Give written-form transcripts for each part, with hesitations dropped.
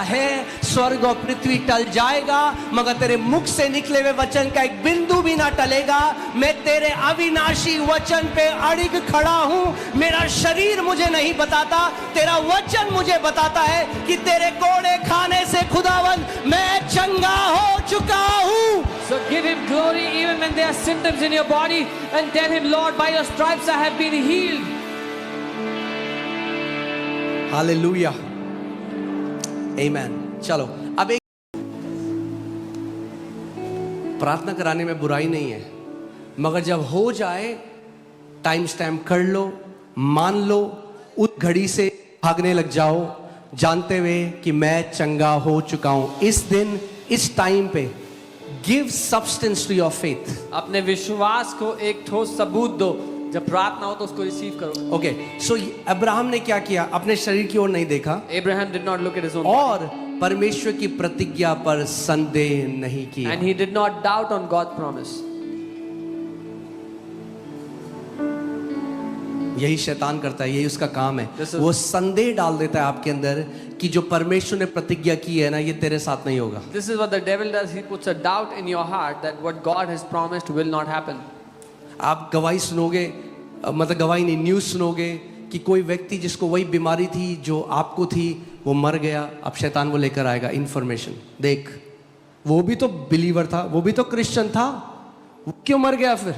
है स्वर्ग और पृथ्वी टल जाएगा मगर तेरे मुख से निकले हुए वचन का एक बिंदु भी ना टलेगा। मैं तेरे अविनाशी वचन पे अड़िग खड़ा हूं। मेरा शरीर मुझे नहीं बताता, तेरा वचन मुझे बताता है कि तेरे कोड़े खाने से खुदावन मैं चंगा हो चुका हूं। So give him glory even when there are symptoms in your body and tell him, Lord, by your stripes I have been healed. Hallelujah, amen. चलो अब एक प्रार्थना कराने में बुराई नहीं है, मगर जब हो जाए टाइम स्टैम्प कर लो, मान लो, उस घड़ी से भागने लग जाओ जानते हुए कि मैं चंगा हो चुका हूं। इस दिन इस टाइम पे give substance to your faith. अपने विश्वास को एक ठोस सबूत दो। जब प्रार्थना हो तो उसको रिसीव करो। ओके, सो अब्राहम ने क्या किया? अपने शरीर की ओर नहीं देखा। Abraham did not look at his own और परमेश्वर की प्रतिज्ञा पर संदेह नहीं किया। and he did not doubt on God's promise. यही शैतान करता है, यही उसका काम है। This is- वो संदेह डाल देता है आपके अंदर कि जो परमेश्वर ने प्रतिज्ञा की है ना, ये तेरे साथ नहीं होगा। This is what the devil does. He puts a doubt in your heart that what God has promised will not happen. आप गवाही सुनोगे, मतलब गवाही नहीं, न्यूज़ सुनोगे कि कोई व्यक्ति जिसको वही बीमारी थी जो आपको थी वो मर गया। अब शैतान वो लेकर आएगा इन्फॉर्मेशन, देख वो भी तो बिलीवर था, वो भी तो क्रिश्चियन था, वो क्यों मर गया? फिर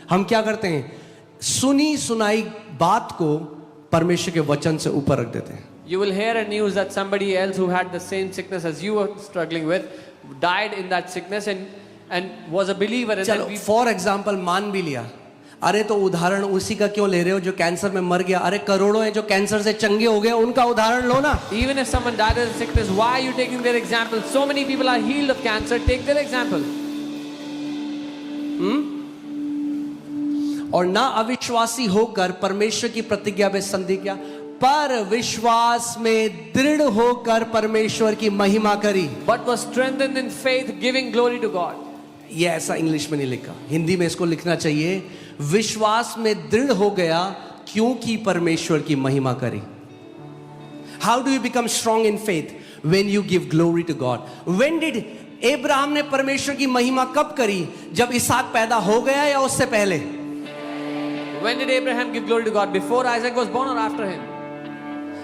हम क्या करते हैं? सुनी सुनाई बात को परमेश्वर के वचन से ऊपर रख देते हैं। You will hear a news that somebody else who had the same sickness as you were struggling with died in that sickness and was a believer. And चलो फॉर एग्जाम्पल मान भी लिया, अरे तो उदाहरण उसी का क्यों ले रहे हो जो कैंसर में मर गया? अरे करोड़ों हैं जो कैंसर से चंगे हो गए, उनका उदाहरण लो ना। even if someone died of sickness, why are you taking their example? So many people are healed of cancer. Take their example. और ना अविश्वासी होकर परमेश्वर की प्रतिज्ञा में संदेह किया, पर विश्वास में दृढ़ होकर परमेश्वर की महिमा करी। But was strengthened in faith, giving glory to God. ये ऐसा इंग्लिश में नहीं लिखा, हिंदी में इसको लिखना चाहिए, विश्वास में दृढ़ हो गया क्योंकि परमेश्वर की महिमा करी। How do you become strong in faith? When you give glory to God. When did Abraham ने परमेश्वर की महिमा कब करी? जब इसहाक पैदा हो गया या उससे पहले? When did Abraham give glory to God? Before Isaac was born or after him?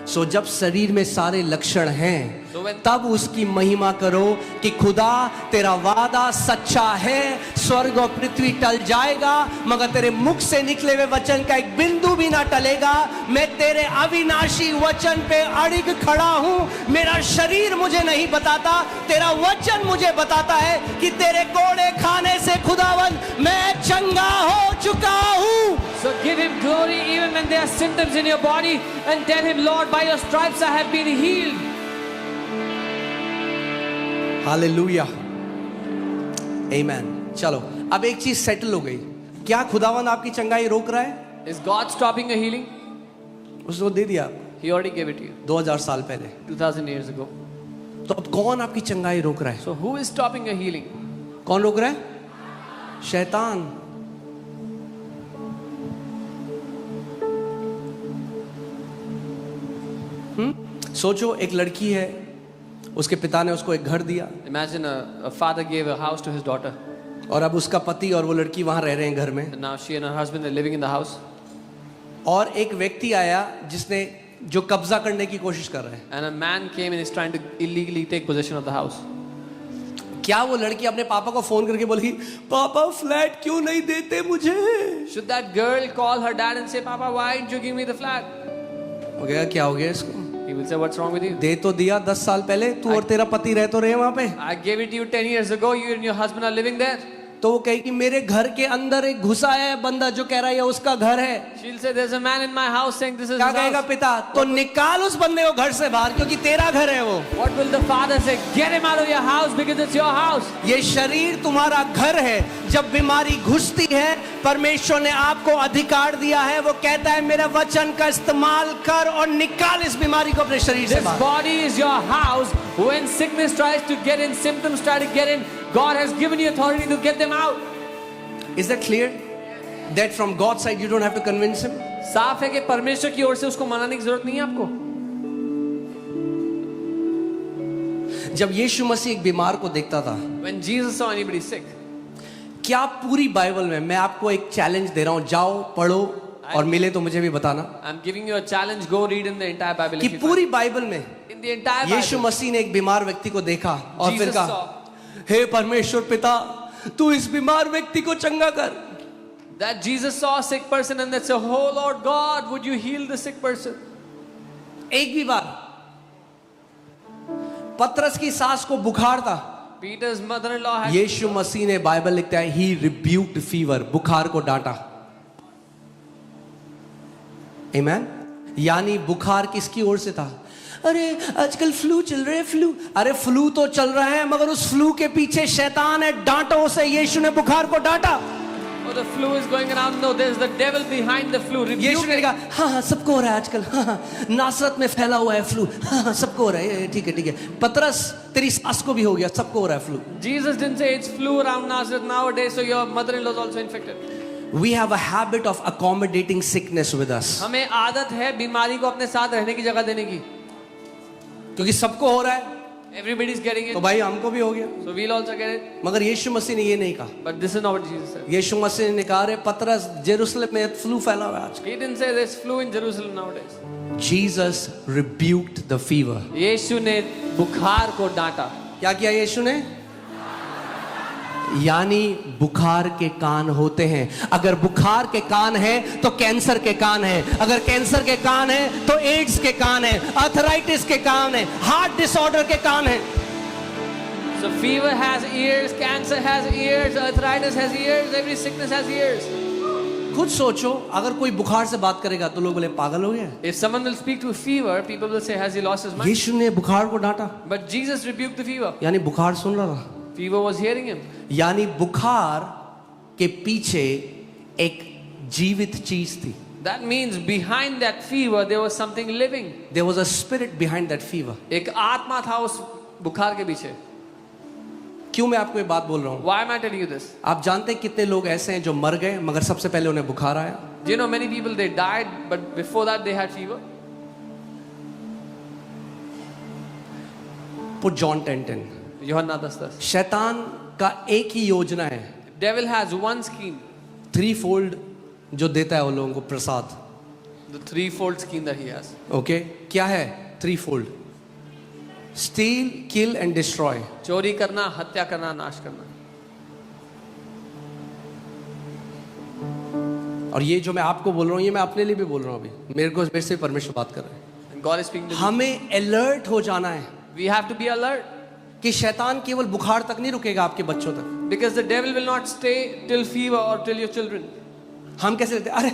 सो जब शरीर में सारे लक्षण हैं So when- तब उसकी महिमा करो कि खुदा तेरा वादा सच्चा है, स्वर्ग और पृथ्वी टल जाएगा मगर तेरे मुख से निकले हुए वचन का एक बिंदु भी ना टलेगा। मैं तेरे अविनाशी वचन पे अड़िग खड़ा हूं। मेरा शरीर मुझे नहीं बताता, तेरा वचन मुझे बताता है कि तेरे कोड़े खाने से खुदावन मैं चंगा हो चुका हूं। So give him glory even when there are symptoms in your body and tell him, Lord, by your stripes I have been healed. Hallelujah, amen. चलो अब एक चीज सेटल हो गई, क्या खुदावन आपकी चंगाई रोक रहा है? Is God stopping your healing? उसको दे दिया आपको He already gave it to you 2000 साल पहले। 2000 years ago. तो अब कौन आपकी चंगाई रोक रहा है? So who is stopping your healing? कौन रोक रहा है? शैतान। सोचो एक लड़की है, उसके पिता ने उसको एक घर दिया Imagine a father gave a house to his daughter. और अब उसका पति और वो लड़की वहां रह रहे हैं घर में। And now she and her husband are living in the house. और एक व्यक्ति आया जिसने जो कब्जा करने की कोशिश कर रहा है। And a man came and is trying to illegally take possession of the house. क्या वो लड़की अपने पापा को फोन करके बोलेगी, पापा फ्लैट क्यों नहीं देते मुझे? Should that girl call her dad and say, Papa, why didn't you give me the flat? हो गया, क्या हो गया इसको? He will say, what's wrong with you? दे तो दिया 10 साल पहले, तू और तेरा पति रह तो रहे वहां पे। I gave it to you 10 years ago. You and your husband are living there. तो वो कहेगी मेरे घर के अंदर एक घुसा है बंदा जो कह रहा है ये उसका घर है। She'll say, there's a man in my house saying this is क्या his कहेगा house. पिता? तो निकाल उस बंदे को घर से बाहर क्योंकि तेरा घर है वो। What will the father say? Get him out of your house because it's your house. ये शरीर तुम्हारा घर है। जब बीमारी घुसती है, परमेश्वर ने आपको अधिकार दिया है, वो कहता है मेरे वचन का इस्तेमाल कर और निकाल इस बीमारी को अपने शरीर से This बाहर। body is your house. When sickness tries to get in, symptoms try to get in, God has given you authority to get them out. Is that clear? That from God's side you don't have to convince him? साफ है कि परमेश्वर की ओर से उसको मनाने की जरूरत नहीं है आपको। जब यीशु मसीह एक बीमार को देखता था, When Jesus saw anybody sick, क्या पूरी बाइबल में, मैं आपको एक चैलेंज दे रहा हूं, जाओ पढ़ो और मिले तो मुझे भी बताना, I'm giving you a challenge. Go read in the entire Bible. कि if you पूरी बाइबल में find. In the entire यीशु Bible, मसीह ने एक बीमार व्यक्ति को देखा और फिर Jesus कहा, saw हे परमेश्वर पिता, तू इस बीमार व्यक्ति को चंगा कर। that Jesus saw a sick person and that said, "Oh Lord God, would you heal the sick person?" एक भी बार पतरस की सास को बुखार था, Peter's mother-in-law had. यीशु मसीह ने, बाइबल लिखता है, ही रिब्यूक्ड फीवर, बुखार को डांटा। आमेन। यानी बुखार किसकी ओर से था? अरे आजकल फ्लू चल रहा है, फ्लू। अरे फ्लू तो चल रहा है, मगर उस फ्लू के पीछे शैतान है, डांटो उसे। यीशु ने बुखार को डांटा। Oh, the flu is going around. No, there's the devil behind the flu. Yeshu Rebuke ने it. कहा, हाँ हाँ सबको हो रहा है आजकल, हाँ हाँ नासरत में फैला हुआ है फ्लू, हाँ हाँ सबको हो रहा है, ठीक है ठीक है। पतरस, तेरी सास को भी हो गया, सबको हो रहा है flu. Jesus didn't say it's flu around Nazareth nowadays, so your mother-in-law is also infected. We have a habit of accommodating sickness with us, हमें आदत है बीमारी को अपने साथ रहने की जगह देने की. क्योंकि सबको हो रहा है Everybody is getting तो it, भाई हमको भी हो गया। so we'll also get it. मगर यीशु मसीह ने ये नहीं कहा। But this is not what Jesus said. यीशु मसीह ने कहा, अरे पतरस, जेरूसलम में फ्लू फैला हुआ है आज। He didn't say there's flu in Jerusalem nowadays. Jesus rebuked the fever. यीशु ने बुखार को डांटा. क्या किया यीशु ने? यानी बुखार के कान होते हैं। अगर बुखार के कान है तो कैंसर के कान है, अगर कैंसर के कान है तो एड्स के कान है, आर्थराइटिस के कान है, हार्ट डिसऑर्डर के कान है। So fever has ears, cancer has ears, arthritis has ears, every sickness has ears. खुद सोचो, अगर कोई बुखार से बात करेगा तो लोग बोले पागल हो गया। If someone will speak to fever, people will say, has he lost his mind? यीशु ने बुखार को डांटा, But Jesus rebuked the fever. यानी बुखार सुन रहा था। Fever was hearing him. यानी बुखार के पीछे एक जीवित चीज थी। That means behind that fever there was something living. There was a spirit behind that fever. एक आत्मा था उस बुखार के पीछे. क्यों मैं आपको ये बात बोल रहा हूँ? Why am I telling you this? आप जानते हैं कितने लोग ऐसे हैं जो मर गए मगर सबसे पहले उन्हें बुखार आया? Do you know many people they died but before that they had fever? Put John 10:10. यूहन्ना 10:10. शैतान का एक ही योजना है, Devil has one scheme. थ्रीफोल्ड जो देता है उन लोगों को प्रसाद। The threefold scheme that he has. Okay, क्या है threefold? Steal, kill and destroy. चोरी करना, हत्या करना, नाश करना. और ये जो मैं आपको बोल रहा हूँ ये मैं अपने लिए भी बोल रहा हूँ। अभी मेरे से परमेश्वर बात कर रहे हैं। And God is speaking to me. हमें अलर्ट हो जाना है We have to be alert कि शैतान केवल बुखार तक नहीं रुकेगा आपके बच्चों तक। because the devil will not stay till fever or till your children. हम कैसे लेते हैं? अरे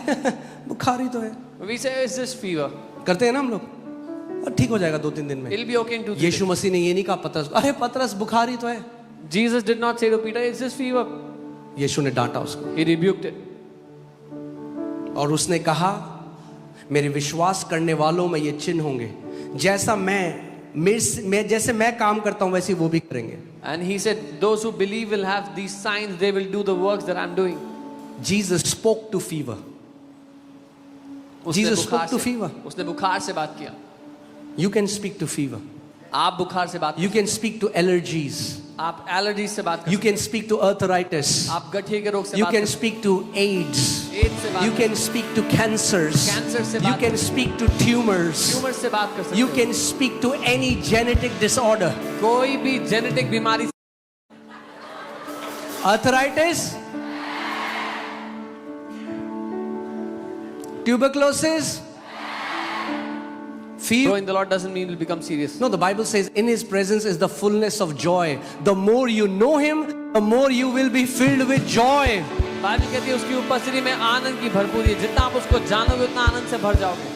बुखार ही तो है, We say it's just fever. करते हैं ना हम लोग, और ठीक हो जाएगा 2-3 दिन में। It'll be okay in 2-3 Yeshu days. मसीह ने ये नहीं कहा पतरस को, अरे पतरस बुखार ही तो है। Jesus did not say to Peter, it's just fever. यीशु ने डांटा उसको He rebuked it. और उसने कहा, मेरे विश्वास करने वालों में ये चिन्ह होंगे, जैसा मैं जैसे मैं काम करता हूं वैसे वो भी करेंगे। And he said, those who believe will have these signs, they will do the works that I'm doing. Jesus spoke to fever. Jesus spoke to fever. उसने बुखार से बात किया. You can speak to fever. आप बुखार से बात You can speak to allergies. आप एलर्जीज से बात कर You can speak to arthritis. आप गठिए के रोग से You बात can कर speak to AIDS. एड्स से बात You can speak to cancers. Cancer से You बात can speak to tumors. Tumour से बात कर सकते You हो. can speak to any genetic disorder. कोई भी जेनेटिक बीमारी. Arthritis, tuberculosis, fever. Growing the Lord doesn't mean it'll become serious. No, the Bible says in His presence is the fullness of joy. The more you know Him, the more you will be filled with joy. Bible कहती है उसकी उपस्थिति में आनंद की भरपूरी है. जितना आप उसको जानोगे उतना आनंद से भर जाओगे.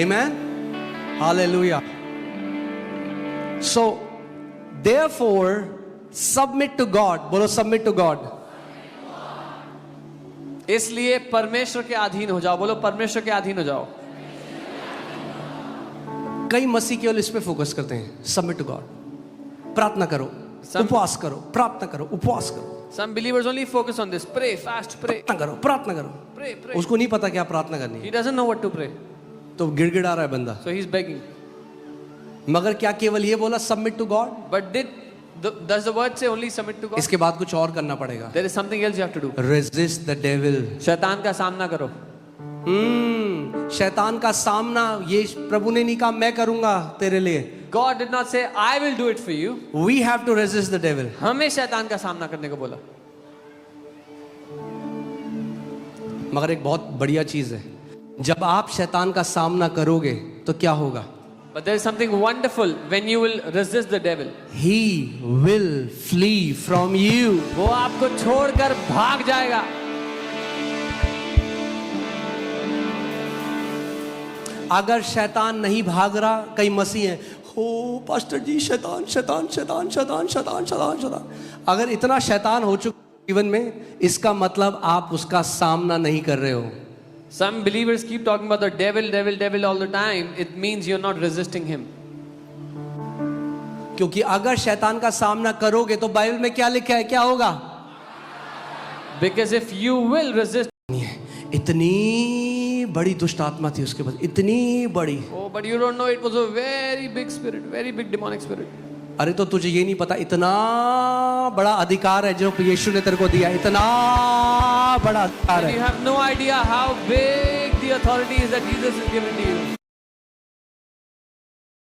Amen? Hallelujah. So, therefore, submit to God. बोलो submit to God. इसलिए परमेश्वर के अधीन हो जाओ. बोलो परमेश्वर के अधीन हो जाओ. कई मसीह केवल इस पे फोकस करते हैं, सबमिट टू गॉड. प्रार्थना करो, उपवास करो, प्रार्थना करो, उपवास करो. Some believers only focus on this. Pray, fast, pray. प्रार्थना करो, प्रार्थना करो. Pray, pray. उसको नहीं पता क्या प्रार्थना करनी है, He doesn't know what to pray. तो गिड़गिड़ा रहा है बंदा. So he's begging. मगर क्या केवल ये बोला submit to God? But does the word say only submit to God? इसके बाद कुछ और करना पड़ेगा. There is something else you have to do. Resist the devil. शैतान का सामना करो. शैतान का सामना ये प्रभु ने नहीं कहा मैं करूंगा तेरे लिए. God did not say I will do it for you. We have to resist the devil. हमें शैतान का सामना करने को बोला. मगर एक बहुत बढ़िया चीज है, जब आप शैतान का सामना करोगे तो क्या होगा? But there is something wonderful when you will resist the devil. He will flee from you. वो आपको छोड़कर भाग जाएगा. अगर शैतान नहीं भाग रहा, कई मसीह हैं, हो पास्टर जी शैतान शैतान शैतान शैतान शैतान शैतान शैतान. अगर इतना शैतान हो चुका जीवन में, इसका मतलब आप उसका सामना नहीं कर रहे हो. Some believers keep talking about the devil, devil, devil all the time. It means you're not resisting him. क्योंकि अगर शैतान का सामना करोगे तो बाइबल में क्या लिखा है, क्या होगा? Because if you will resist. इतनी बड़ी दुष्ट आत्मा थी उसके पास, इतनी बड़ी. Oh, but you don't know it was a very big spirit, very big demonic spirit. अरे तो तुझे ये नहीं पता इतना बड़ा अधिकार है जो यीशु ने तेरे को दिया, इतना बड़ा अधिकार है. You have no idea how big the authority is that Jesus has given to you.